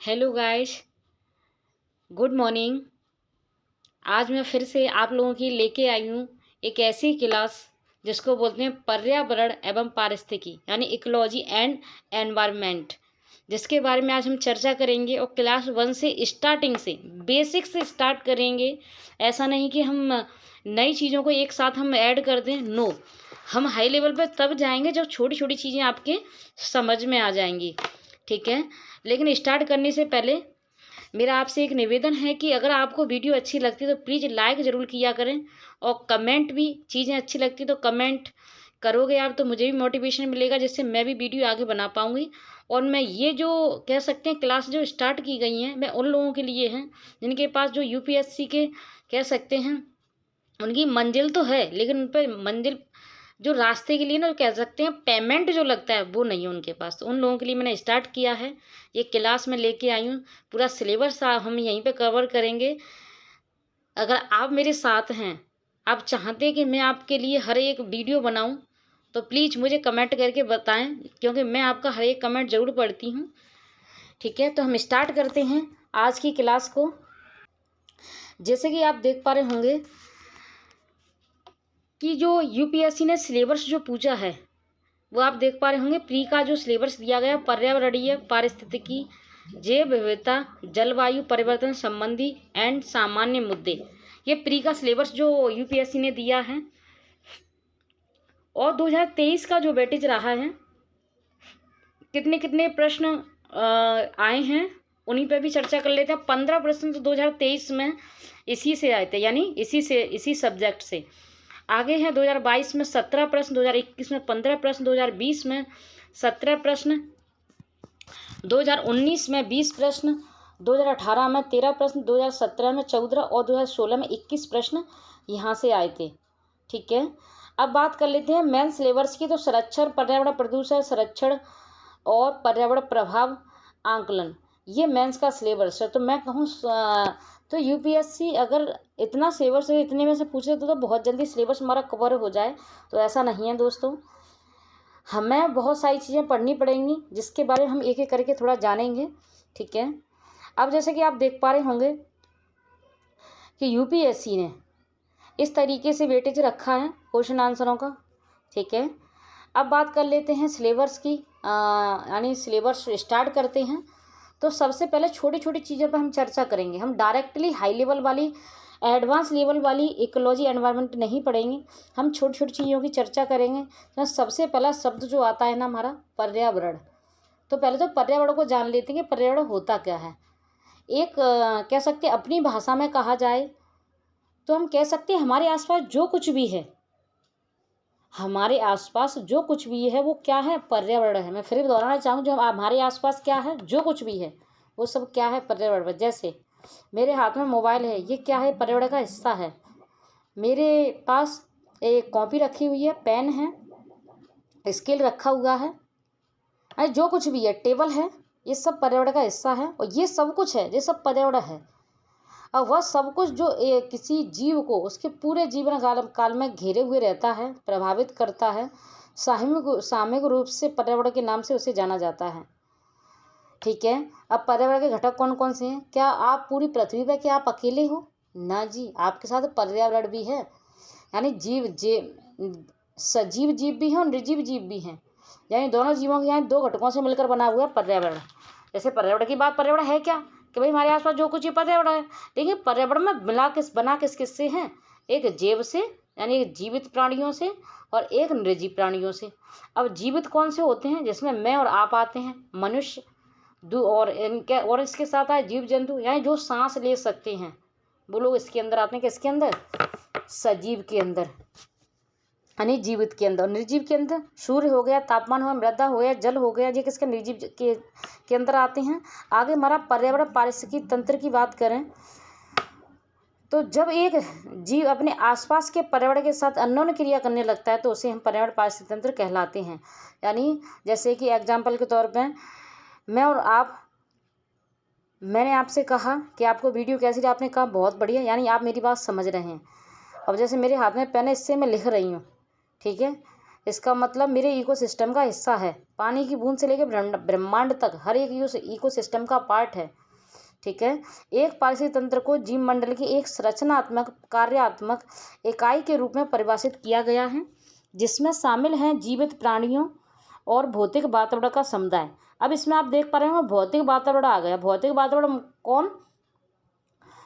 Hello guys, good morning. आज मैं फिर से आप लोगों की लेके आई हूँ एक ऐसी क्लास जिसको बोलते हैं पर्यावरण एवं पारिस्थितिकी यानी इकोलॉजी एंड एनवायरनमेंट, जिसके बारे में आज हम चर्चा करेंगे। और क्लास 1 से स्टार्टिंग से बेसिक से स्टार्ट करेंगे। ऐसा नहीं कि हम नई चीज़ों को एक साथ हम ऐड कर दें, नो। हम हाई लेवल पर तब जाएंगे जब छोटी छोटी चीज़ें आपके समझ में आ जाएंगी, ठीक है। लेकिन स्टार्ट करने से पहले मेरा आपसे एक निवेदन है कि अगर आपको वीडियो अच्छी लगती है तो प्लीज़ लाइक ज़रूर किया करें, और कमेंट भी, चीज़ें अच्छी लगती तो कमेंट करोगे आप तो मुझे भी मोटिवेशन मिलेगा, जिससे मैं भी वीडियो आगे बना पाऊँगी। और मैं ये जो कह सकते हैं क्लास जो स्टार्ट की गई हैं, मैं उन लोगों के लिए हैं जिनके पास जो यूपीएससी के कह सकते हैं उनकी मंजिल तो है, लेकिन उन पर मंजिल जो रास्ते के लिए ना कह सकते हैं पेमेंट जो लगता है वो नहीं है उनके पास। तो उन लोगों के लिए मैंने स्टार्ट किया है, ये क्लास में लेके आई हूँ। पूरा सिलेबस हम यहीं पे कवर करेंगे। अगर आप मेरे साथ हैं, आप चाहते हैं कि मैं आपके लिए हर एक वीडियो बनाऊं, तो प्लीज़ मुझे कमेंट करके बताएं, क्योंकि मैं आपका हर एक कमेंट ज़रूर पढ़ती हूँ, ठीक है। तो हम स्टार्ट करते हैं आज की क्लास को। जैसे कि आप देख पा रहे होंगे कि जो यूपीएससी ने सिलेबस जो पूछा है वो आप देख पा रहे होंगे। प्री का जो सिलेबस दिया गया, पर्यावरणीय पारिस्थितिकी, जैव विविधता, जलवायु परिवर्तन संबंधी एंड सामान्य मुद्दे, ये प्री का सिलेबस जो यूपीएससी ने दिया है। और 2023 का जो वेटेज रहा है, कितने कितने प्रश्न आए हैं उन्हीं पे भी चर्चा कर लेते हैं। 15 प्रश्न तो 2023 में इसी से आए थे, यानी इसी सब्जेक्ट से। आगे है 2022 में 17 प्रश्न, 2021 में 15 प्रश्न, 2020 में 17 प्रश्न, 2019 में 20 प्रश्न, 2018 में 13 प्रश्न, 2017 में 14 और 2016 में 21 प्रश्न यहाँ से आए थे, ठीक है। अब बात कर लेते हैं मेन सिलेबस की। तो संरक्षण, पर्यावरण प्रदूषण संरक्षण और पर्यावरण प्रभाव आंकलन, ये मेंस का सिलेबस है। तो मैं कहूँ तो यूपीएससी अगर इतना सिलेबस इतने में से पूछे तो बहुत जल्दी सिलेबस हमारा कवर हो जाए, तो ऐसा नहीं है दोस्तों। हमें बहुत सारी चीज़ें पढ़नी पड़ेंगी, जिसके बारे में हम एक एक करके थोड़ा जानेंगे, ठीक है। अब जैसे कि आप देख पा रहे होंगे कि यूपीएससी ने इस तरीके से वेटेज रखा है क्वेश्चन आंसरों का, ठीक है। अब बात कर लेते हैं सिलेबस की, यानी सिलेबस स्टार्ट करते हैं। तो सबसे पहले छोटी छोटी चीज़ों पर हम चर्चा करेंगे। हम डायरेक्टली हाई लेवल वाली, एडवांस लेवल वाली इकोलॉजी एनवायरनमेंट नहीं पढ़ेंगे, हम छोटी छोटी चीज़ों की चर्चा करेंगे। तो सबसे पहला शब्द जो आता है ना हमारा, पर्यावरण। तो पहले तो पर्यावरण को जान लेते हैं कि पर्यावरण होता क्या है। एक कह सकते हैं अपनी भाषा में कहा जाए तो हम कह सकते हैं हमारे आसपास जो कुछ भी है, हमारे आसपास जो कुछ भी है वो क्या है, पर्यावरण है। मैं फिर भी दोहराना चाहूँ, जो हमारे आसपास क्या है, जो कुछ भी है वो सब क्या है, पर्यावरण। जैसे मेरे हाथ में मोबाइल है, ये क्या है, पर्यावरण का हिस्सा है। मेरे पास एक कॉपी रखी हुई है, पेन है, स्केल रखा हुआ है, जो कुछ भी है, टेबल है, ये सब पर्यावरण का हिस्सा है। और ये सब कुछ है, ये सब पर्यावरण है। और वह सब कुछ जो किसी जीव को उसके पूरे जीवन काल में घेरे हुए रहता है, प्रभावित करता है, सामूहिक रूप से पर्यावरण के नाम से उसे जाना जाता है, ठीक है। अब पर्यावरण के घटक कौन कौन से हैं? क्या आप पूरी पृथ्वी पर क्या आप अकेले हो? ना जी, आपके साथ पर्यावरण भी है, यानी सजीव जीव भी हैं और निर्जीव जीव भी हैं, यानी दोनों जीवों के यहाँ दो घटकों से मिलकर बना हुआ है पर्यावरण। जैसे पर्यावरण की बात, पर्यावरण है क्या कि भाई हमारे आसपास जो कुछ ही पर्यावरण है। देखिए पर्यावरण में बना किस किस से है, एक जैव से यानी जीवित प्राणियों से, और एक निर्जीव प्राणियों से। अब जीवित कौन से होते हैं, जिसमें मैं और आप आते हैं, मनुष्य, और इसके साथ आए जीव जंतु, यानी जो सांस ले सकते हैं वो लोग इसके अंदर आते हैं। किसके अंदर? सजीव के अंदर, यानी जीवित के अंदर। निर्जीव के अंदर सूर्य हो गया, तापमान हो गया, मृदा हो गया, जल हो गया, ये किसके? निर्जीव के अंदर आते हैं। आगे हमारा पर्यावरण पारिस्थितिकी तंत्र की बात करें तो जब एक जीव अपने आसपास के पर्यावरण के साथ अन्योन्य क्रिया करने लगता है तो उसे हम पर्यावरण पारिस्थितिकी तंत्र कहलाते हैं। यानी जैसे कि एग्जाम्पल के तौर पर मैं और आप, मैंने आपसे कहा कि आपको वीडियो कैसी रही, आपने कहा बहुत बढ़िया, यानी आप मेरी बात समझ रहे हैं। अब जैसे मेरे हाथ में पेन है, इससे मैं लिख रही हूँ, ठीक है। इसका मतलब मेरे इकोसिस्टम का हिस्सा है। पानी की बूंद से लेकर ब्रह्मांड तक हर एक इकोसिस्टम का पार्ट है। ठीक है। एक पारिस्थितिक तंत्र को जीव मंडल की एक संरचनात्मक कार्यात्मक इकाई के रूप में परिभाषित किया गया है, जिसमें शामिल हैं जीवित प्राणियों और भौतिक वातावरण का समुदाय। अब इसमें आप देख पा रहे हो भौतिक वातावरण आ गया। भौतिक वातावरण कौन?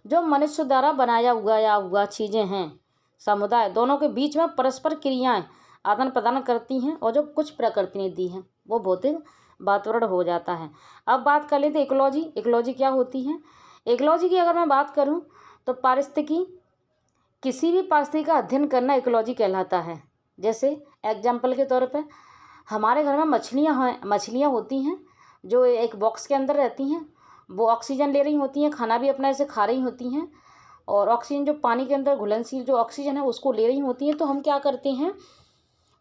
जो मनुष्य द्वारा बनाया उगाया हुआ चीज़ें हैं। समुदाय दोनों के बीच में परस्पर क्रियाएं आदान प्रदान करती हैं और जो कुछ प्रकृति ने दी हैं वो भौतिक वातावरण हो जाता है। अब बात कर लेते हैं इकोलॉजी। इकोलॉजी क्या होती है? इकोलॉजी की अगर मैं बात करूं तो पारिस्थितिकी, किसी भी पारिस्थितिकी का अध्ययन करना इकोलॉजी कहलाता है। जैसे एग्जाम्पल के तौर पे हमारे घर में मछलियाँ होती हैं जो एक बॉक्स के अंदर रहती हैं। वो ऑक्सीजन ले रही होती हैं, खाना भी अपना ऐसे खा रही होती हैं, और ऑक्सीजन जो पानी के अंदर घुलनशील जो ऑक्सीजन है उसको ले रही होती हैं। तो हम क्या करते हैं,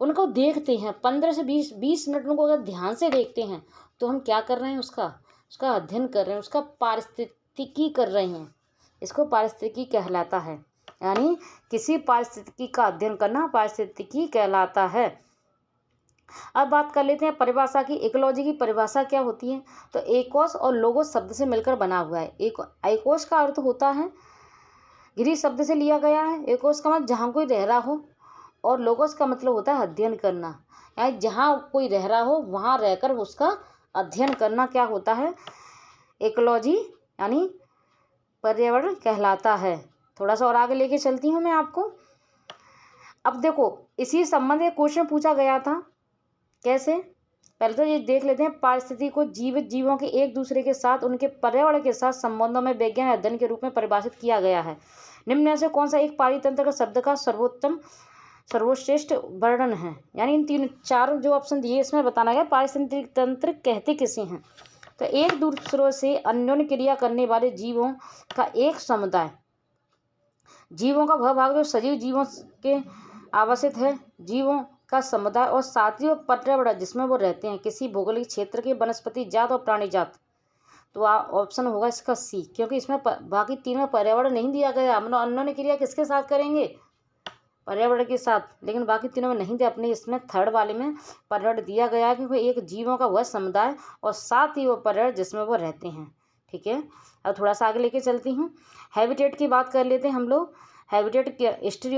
उनको देखते हैं 15 से 20 मिनट उनको अगर ध्यान से देखते हैं तो हम क्या कर रहे हैं, उसका अध्ययन कर रहे हैं, उसका पारिस्थितिकी कर रहे हैं। इसको पारिस्थितिकी कहलाता है। यानी किसी पारिस्थितिकी का अध्ययन करना पारिस्थितिकी कहलाता है। अब बात कर लेते हैं परिभाषा की। इकोलॉजी की परिभाषा क्या होती है? तो एकोस और लोगोस शब्द से मिलकर बना हुआ है। एकोस का अर्थ होता है, ग्रीक शब्द से लिया गया है। एकोस का मतलब जहाँ कोई रह रहा हो, और लोगोस का मतलब होता है अध्ययन करना। यानी जहाँ कोई रह रहा हो वहाँ रहकर उसका अध्ययन करना क्या होता है? इकोलॉजी यानी पर्यावरण कहलाता है। थोड़ा सा और आगे लेके चलती हूँ मैं आपको। अब देखो इसी संबंध में क्वेश्चन पूछा गया था। कैसे? पहले तो ये देख लेते हैं। पारिस्थितिकी को जीवित जीवों के एक दूसरे के साथ उनके पर्यावरण के साथ संबंधों में वैज्ञानिक अध्ययन के रूप में परिभाषित किया गया है। निम्न में से कौन सा एक पारितंत्र का शब्द का सर्वश्रेष्ठ वर्णन है? यानी इन चार जो ऑप्शन दिए इसमें बताना है पारिस्थितिक तंत्र कहते किसे हैं। तो एक दूसरों से अन्योन्य क्रिया करने वाले जीवों का एक समुदाय। जीवों का वह भाग जो सजीव जीवों के आवासित है, जीवों का समुदाय, और साथ ही वो पर्यावरण जिसमें वो रहते हैं, किसी भौगोलिक क्षेत्र के वनस्पति जात और प्राणी जात। तो ऑप्शन होगा इसका सी, क्योंकि इसमें बाकी तीन में पर्यावरण नहीं दिया गया। हम लोग अन्योन्य क्रिया किसके साथ करेंगे? पर्यावरण के साथ, लेकिन बाकी तीनों में नहीं दिया। अपने इसमें थर्ड वाले में पर्यावरण दिया गया है, क्योंकि एक जीवों का वह समुदाय और साथ ही वो पर्यावरण जिसमें वो रहते हैं। ठीक है। अब थोड़ा सा आगे लेके चलती हूँ। हैबिटेट की बात कर लेते हैं हम लोग। हैबिटेट की हिस्ट्री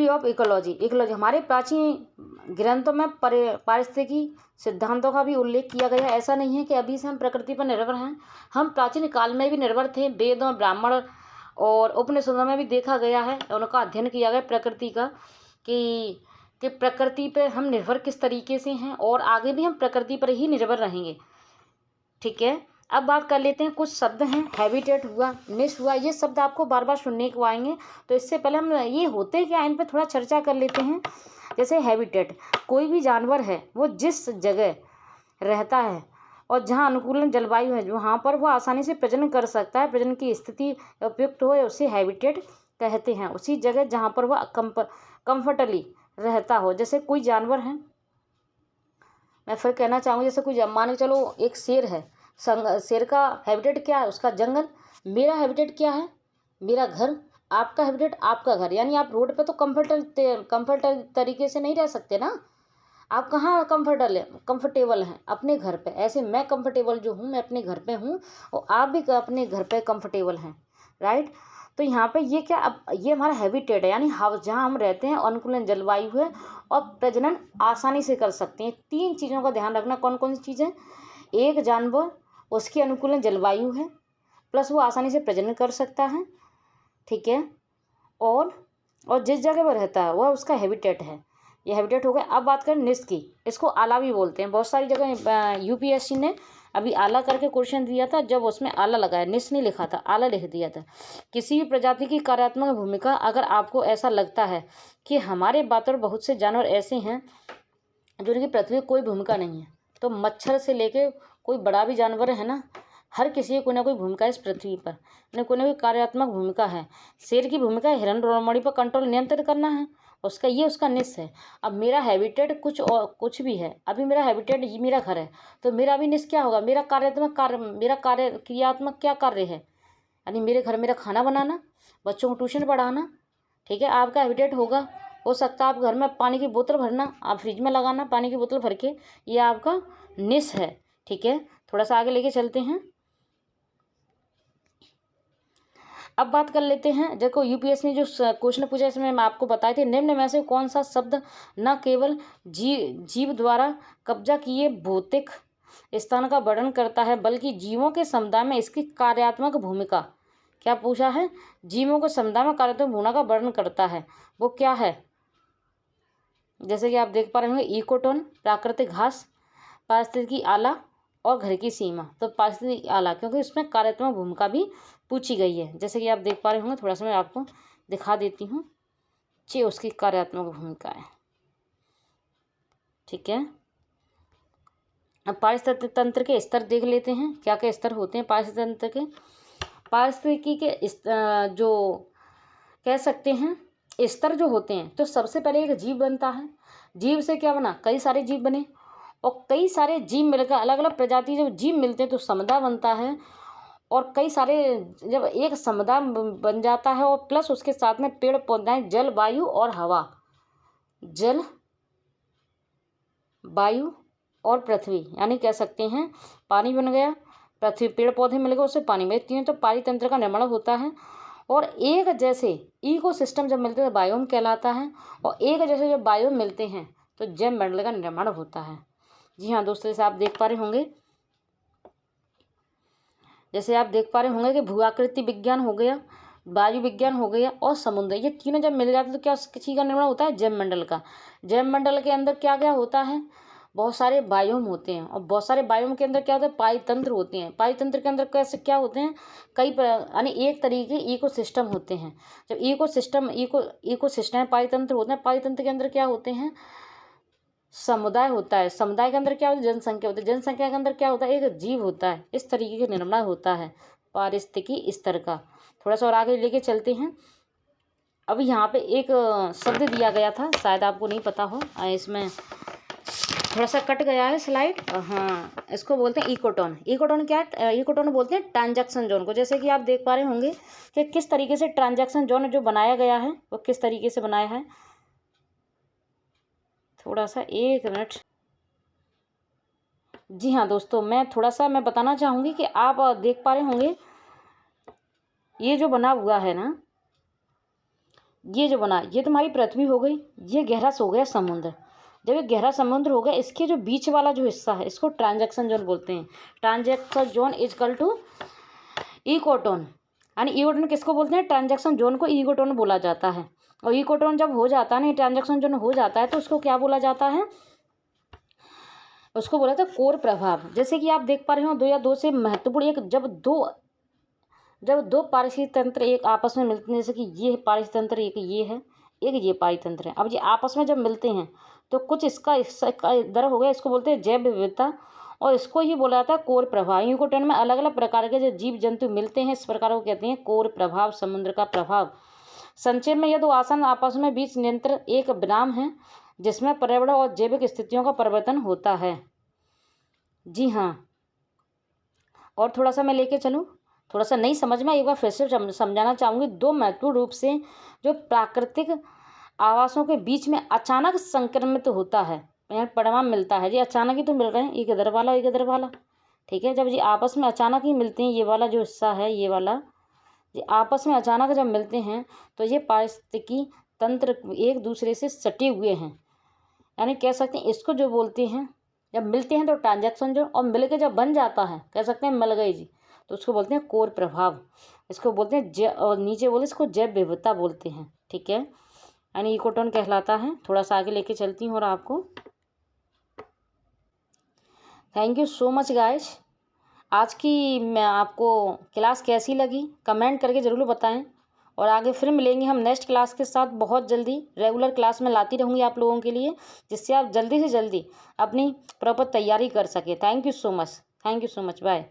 ऑफ इकोलॉजी। इकोलॉजी हमारे प्राचीन ग्रंथों में पारिस्थितिकी सिद्धांतों का भी उल्लेख किया गया है। ऐसा नहीं है कि अभी से हम प्रकृति पर निर्भर हैं, हम प्राचीन काल में भी निर्भर थे। वेदों, ब्राह्मण और उपनिषदों में भी देखा गया है, उनका अध्ययन किया गया प्रकृति का, कि प्रकृति पर हम निर्भर किस तरीके से हैं, और आगे भी हम प्रकृति पर ही निर्भर रहेंगे। ठीक है। अब बात कर लेते हैं, कुछ शब्द हैं। हैबिटेट हुआ, निश हुआ, ये शब्द आपको बार बार सुनने को आएंगे। तो इससे पहले हम ये होते क्या, इन पर थोड़ा चर्चा कर लेते हैं। जैसे हैबिटेट, कोई भी जानवर है वो जिस जगह रहता है और जहाँ अनुकूलन जलवायु है, वहाँ पर वो आसानी से प्रजनन कर सकता है, प्रजनन की स्थिति उपयुक्त हो, उसे हैबिटेट कहते हैं। उसी जगह जहाँ पर वह कंफर्टली रहता हो। जैसे कोई जानवर है, मैं फिर कहना चाहूँगी, जैसे कोई मान के चलो एक शेर है, शेर का हैबिटेट क्या है? उसका जंगल। मेरा हैबिटेट क्या है? मेरा घर। आपका हैबिटेट आपका घर। यानी आप रोड पे तो कंफर्टेबल तरीके से नहीं रह सकते ना। आप कहाँ कंफर्टेबल हैं? अपने घर पे। ऐसे मैं कंफर्टेबल जो हूँ, मैं अपने घर पे हूँ, और आप भी अपने घर पे कंफर्टेबल हैं, राइट। तो यहाँ पे ये क्या, अब ये हमारा हैबिटेट है, यानी हाउस जहाँ हम रहते हैं, अनुकूलन जलवायु है, और प्रजनन आसानी से कर सकते हैं। तीन चीज़ों का ध्यान रखना। कौन कौन सी चीज़ें? एक जानवर, उसकी अनुकूलन जलवायु है, प्लस वो आसानी से प्रजनन कर सकता है। ठीक है। और जिस जगह वो रहता है वह उसका हैबिटेट है। ये हैबिटेट हो गया। अब बात करें निश की। इसको आला भी बोलते हैं। बहुत सारी जगह यूपीएससी ने अभी आला करके क्वेश्चन दिया था, जब उसमें आला लगाया, निश नहीं लिखा था, आला लिख दिया था। किसी भी प्रजाति की कार्यात्मक भूमिका। अगर आपको ऐसा लगता है कि हमारे वातावरण बहुत से जानवर ऐसे हैं जिनकी पृथ्वी में कोई भूमिका नहीं है, तो मच्छर से लेके कोई बड़ा भी जानवर है ना, हर किसी की कोई ना कोई भूमिका इस पृथ्वी पर, कोई ना कोई कार्यात्मक भूमिका है। शेर की भूमिका हिरण रोमड़ी पर कंट्रोल नियंत्रित करना है, उसका निश है। अब मेरा हैबिटेट कुछ भी है। अभी मेरा हैबिटेट ये मेरा घर है, तो मेरा भी निश क्या होगा? मेरा क्रियात्मक क्या कार्य है? यानी मेरे घर मेरा खाना बनाना, बच्चों को ट्यूशन पढ़ाना, ठीक है, आपका हैबिटेट होगा, हो सकता है आप घर में पानी की बोतल भरना, आप फ्रिज में लगाना पानी की बोतल भर के, ये आपका निस है। ठीक है, थोड़ा सा आगे लेके चलते हैं। अब बात कर लेते हैं, देखो यूपीएससी ने जो क्वेश्चन पूछा इसमें मैं आपको बताए थे, निम्न में से कौन सा शब्द न केवल जीव द्वारा कब्जा किए भौतिक स्थान का वर्णन करता है बल्कि जीवों के समुदाय में इसकी कार्यात्मक भूमिका, क्या पूछा है, जीवों के समुदाय में कार्यात्मक भूमिका का वर्णन करता है, वो क्या है। जैसे कि आप देख पा रहे होंगे, इकोटोन, प्राकृतिक घास, पारिस्थितिकी आला और घर की सीमा। तो पारिस्थितिकी आला क्योंकि उसमें कार्यात्मक भूमिका भी पूछी गई है। जैसे कि आप देख पा रहे होंगे, थोड़ा सा मैं आपको दिखा देती हूँ जी, उसकी कार्यात्मक भूमिका है। ठीक है, अब पारिस्थितिकी तंत्र के स्तर देख लेते हैं, क्या क्या स्तर होते हैं पारिस्थितिकी तंत्र के। पारिस्थितिकी के जो कह सकते हैं स्तर जो होते हैं, तो सबसे पहले एक जीव बनता है, जीव से क्या बना, कई सारे जीव बने, और कई सारे जीव मिलकर अलग अलग प्रजाति जब जीव मिलते हैं तो समुदाय बनता है, और कई सारे जब एक समुदाय बन जाता है और प्लस उसके साथ में पेड़ पौधे, जल, वायु और हवा, जल, वायु और पृथ्वी, यानी कह सकते हैं पानी बन गया, पृथ्वी, पेड़ पौधे मिल गए, उससे पानी में, तीनों तो पारितंत्र का निर्माण होता है। और एक जैसे इकोसिस्टम जब मिलते हैं तो बायोम कहलाता है, और एक जैसे जब बायोम मिलते हैं तो जैव मंडल का निर्माण होता है। जी हाँ दोस्तों, जैसे आप देख पा रहे होंगे, कि भूआकृति विज्ञान हो गया, वायु विज्ञान हो गया और समुद्र, ये तीनों जब मिल जाते हैं तो क्या किसी का निर्माण होता है, जैव मंडल का। जैव मंडल के अंदर क्या क्या होता है, बहुत सारे बायोम होते हैं, और बहुत सारे बायोम के अंदर क्या होता है, पारितंत्र होते हैं। पारितंत्र के अंदर कैसे क्या होते हैं, कई यानी एक तरीके इकोसिस्टम होते हैं। जब इकोसिस्टम पारितंत्र होते हैं, पारितंत्र के अंदर क्या होते हैं, समुदाय होता है, समुदाय के अंदर क्या होता है, जनसंख्या होती है, जनसंख्या के अंदर क्या होता है, एक जीव होता है। इस तरीके का निर्माण होता है पारिस्थितिकी स्तर का। थोड़ा सा और आगे लेके चलते हैं। अब यहाँ पे एक शब्द दिया गया था, शायद आपको नहीं पता हो, इसमें थोड़ा सा कट गया है स्लाइड। हाँ, इसको बोलते हैं इकोटोन। इकोटोन क्या है, इकोटोन बोलते हैं ट्रांजैक्शन जोन को। जैसे कि आप देख पा रहे होंगे कि किस तरीके से ट्रांजैक्शन जोन जो बनाया गया है वो किस तरीके से बनाया है। थोड़ा सा एक मिनट। जी हाँ दोस्तों, मैं बताना चाहूँगी कि आप देख पा रहे होंगे, ये जो बना हुआ है ना, ये तो हमारी पृथ्वी हो गई, ये गहरा हो गया समुद्र। जब ये गहरा समुद्र हो गया, इसके जो बीच वाला जो हिस्सा है इसको ट्रांजैक्शन जोन बोलते हैं। Transaction zone equal to ecotone, यानी इकोटोन किसको बोलते हैं, ट्रांजैक्शन जोन को इकोटोन बोला जाता है। और इकोटोन जब हो जाता है ना, ट्रांजैक्शन जोन हो जाता है, तो उसको क्या बोला जाता है, उसको बोला था कोर प्रभाव। जैसे कि आप देख पा रहे हो, दो या दो से महत्वपूर्ण एक जब दो पारिस्थितिक तंत्र एक आपस में मिलते हैं, जैसे कि ये पारिस्थितिक तंत्र, एक ये है, एक ये पारिस्थितिक तंत्र है। अब ये आपस में जब मिलते हैं तो कुछ इसका दर हो गया, इसको बोलते हैं जैव विविधता, और इसको ही बोला जाता है कोर प्रभाव। इकोटोन में अलग अलग प्रकार के जो जीव जंतु मिलते हैं, इस प्रकार को कहते हैं कोर प्रभाव, समुद्र का प्रभाव। संक्षेप में, यह दो आसन आपस में बीच नियंत्रण एक विराम है जिसमें पर्यावरण और जैविक स्थितियों का परिवर्तन होता है। जी हाँ, और थोड़ा सा मैं लेके चलूँ, थोड़ा सा नहीं समझ में, एक बार फिर से समझाना चाहूँगी। दो महत्वपूर्ण रूप से जो प्राकृतिक आवासों के बीच में अचानक संक्रमित होता है, परिणाम मिलता है, ये अचानक ही तो मिल रहे हैं, एक इधर वाला एक इधर वाला। ठीक है, जब ये आपस में अचानक ही मिलते हैं, ये वाला जो हिस्सा है, ये वाला, ये आपस में अचानक जब मिलते हैं तो ये पारिस्थितिकी तंत्र एक दूसरे से सटे हुए हैं, यानी कह सकते हैं इसको जो बोलते हैं, जब मिलते हैं तो ट्रांजैक्शन जो, और मिल के जब बन जाता है, कह सकते हैं मिल गई जी, तो उसको बोलते हैं कोर प्रभाव। इसको बोलते हैं और नीचे बोले इसको जैव विविधता बोलते हैं। ठीक है, यानी इकोटोन कहलाता है। थोड़ा सा आगे लेके चलती हूँ और आपको thank you so much guys. आज की मैं आपको क्लास कैसी लगी कमेंट करके ज़रूर बताएं, और आगे फिर मिलेंगे हम नेक्स्ट क्लास के साथ बहुत जल्दी। रेगुलर क्लास में लाती रहूँगी आप लोगों के लिए, जिससे आप जल्दी से जल्दी अपनी प्रॉपर तैयारी कर सकें। Thank you so much, bye.